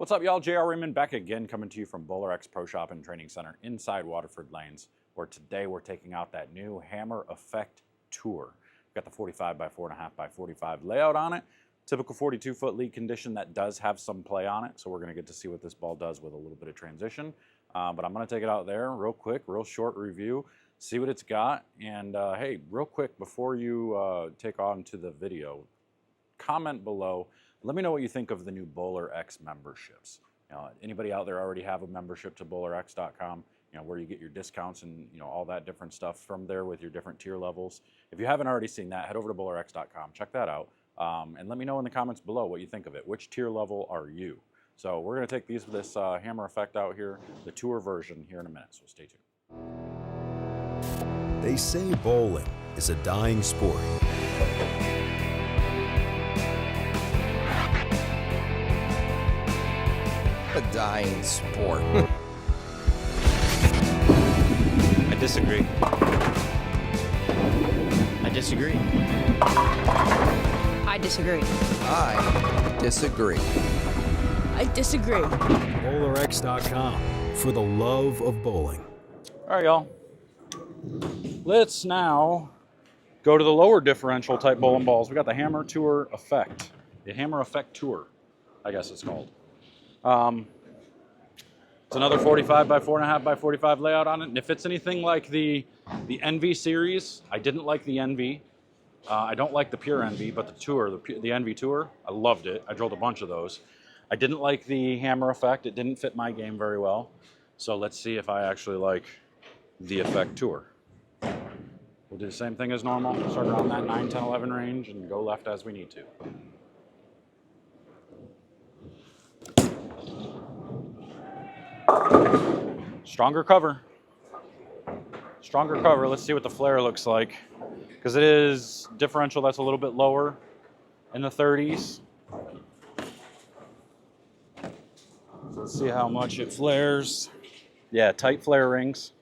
What's up, y'all? JR Raymond back again, coming to you from BowlerX Pro Shop and Training Center inside Waterford Lanes, where today we're taking out that new Hammer Effect Tour. We've got the 45 by 4.5 by 45 layout on it. Typical 42-foot lead condition that does have some play on it, so we're going to get to see what this ball does with a little bit of transition. But I'm going to take it out there real quick, real short review, see what it's got. And hey, real quick, before you take on to the video, comment below. Let me know what you think of the new BowlerX memberships. Anybody out there already have a membership to BowlerX.com, where you get your discounts and all that different stuff from there with your different tier levels. If you haven't already seen that, head over to BowlerX.com, check that out, and let me know in the comments below what you think of it. Which tier level are you? So we're going to take this Hammer Effect out here, the tour version, here in a minute, so stay tuned. They say bowling is a dying sport. A dying sport. I disagree. I disagree. I disagree. I disagree. I disagree. BowlerX.com for the love of bowling. All right, y'all. Let's now go to the lower differential type bowling balls. We got the Hammer Tour Effect. The Hammer Effect Tour, I guess it's called. It's another 45 by 4.5 by 45 layout on it. And if it's anything like the Envy series, I didn't like the Envy. I don't like the Pure Envy, but the Tour, the Envy Tour, I loved it. I drilled a bunch of those. I didn't like the Hammer Effect. It didn't fit my game very well. So let's see if I actually like the Effect Tour. We'll do the same thing as normal. Start around that 9, 10, 11 range and go left as we need to. Stronger cover. Stronger cover. Let's see what the flare looks like. Because it is differential that's a little bit lower in the 30s. So let's see how much it flares. Yeah, tight flare rings.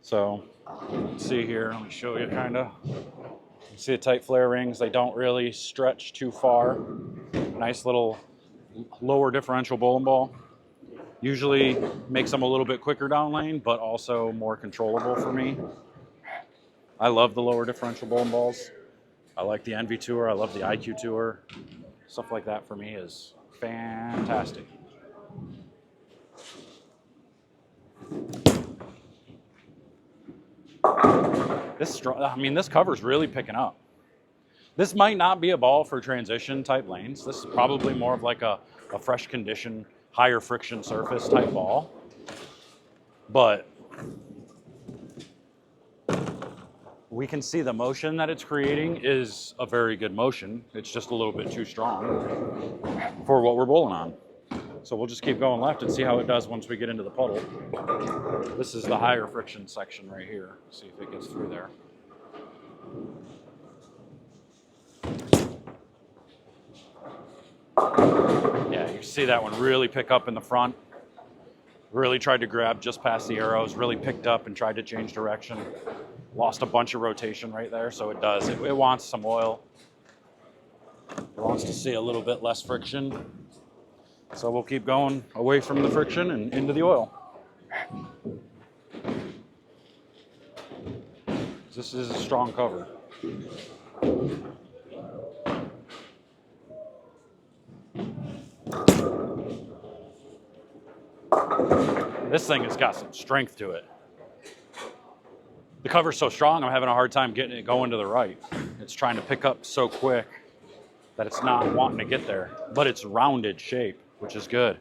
So let's see here. Let me show you kind of. See the tight flare rings. They don't really stretch too far. Nice little lower differential bowling ball. Usually makes them a little bit quicker down lane, but also more controllable for me. I love the lower differential bowling balls. I like the Envy Tour. I love the IQ Tour. Stuff like that for me is fantastic. This cover's really picking up. This might not be a ball for transition type lanes. This is probably more of like a fresh condition, higher friction surface type ball. But we can see the motion that it's creating is a very good motion. It's just a little bit too strong for what we're bowling on. So we'll just keep going left and see how it does once we get into the puddle. This is the higher friction section right here. See if it gets through there. Yeah, you see that one really pick up in the front. Really tried to grab just past the arrows, really picked up and tried to change direction. Lost a bunch of rotation right there, so it does. It wants some oil. It wants to see a little bit less friction. So we'll keep going away from the friction and into the oil. This is a strong cover. This thing has got some strength to it. The cover's so strong, I'm having a hard time getting it going to the right. It's trying to pick up so quick that it's not wanting to get there, but it's rounded shape, which is good.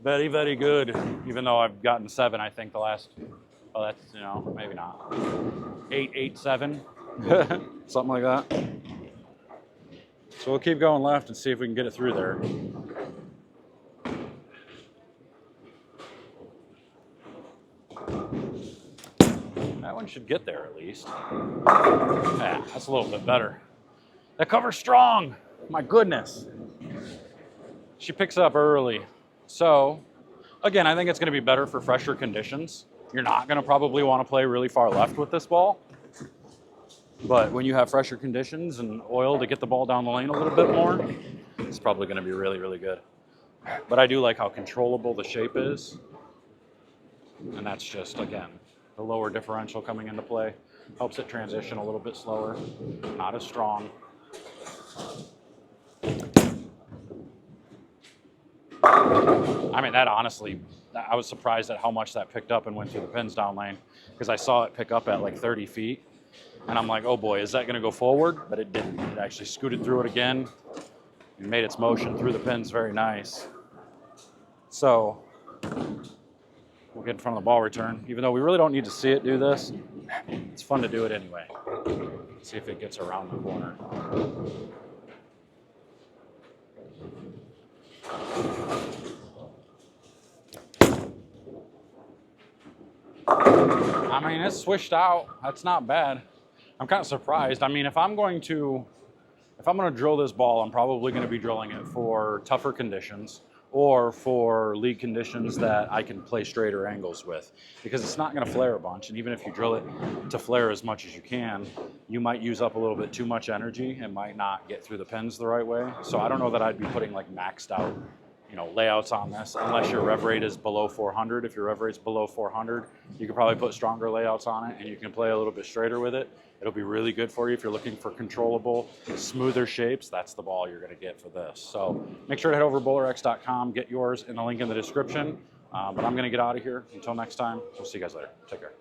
Very, very good, even though I've gotten 7, I think, the last, oh, that's, maybe not. 8, 8, 7, something like that. So we'll keep going left and see if we can get it through there. That one should get there at least. Yeah, that's a little bit better. That cover's strong. My goodness. She picks up early. So, again, I think it's going to be better for fresher conditions. You're not going to probably want to play really far left with this ball. But when you have fresher conditions and oil to get the ball down the lane a little bit more, it's probably going to be really, really good. But I do like how controllable the shape is. And that's just, again, the lower differential coming into play. Helps it transition a little bit slower, not as strong. I mean, that honestly, I was surprised at how much that picked up and went through the pins down lane, because I saw it pick up at like 30 feet. And I'm like, oh boy, is that going to go forward? But it didn't. It actually scooted through it again and made its motion through the pins very nice. So we'll get in front of the ball return. Even though we really don't need to see it do this, it's fun to do it anyway. See if it gets around the corner. I mean, it's swished out. That's not bad. I'm kind of surprised. I mean, if I'm going to drill this ball, I'm probably going to be drilling it for tougher conditions or for league conditions that I can play straighter angles with, because it's not going to flare a bunch. And even if you drill it to flare as much as you can, you might use up a little bit too much energy and might not get through the pins the right way. So I don't know that I'd be putting like maxed out, layouts on this, unless your rev rate is below 400. If your rev rate's below 400, you can probably put stronger layouts on it and you can play a little bit straighter with it. It'll be really good for you if you're looking for controllable, smoother shapes. That's the ball you're going to get for this. So make sure to head over to BowlerX.com, get yours in the link in the description. But I'm going to get out of here. Until next time, we'll see you guys later. Take care.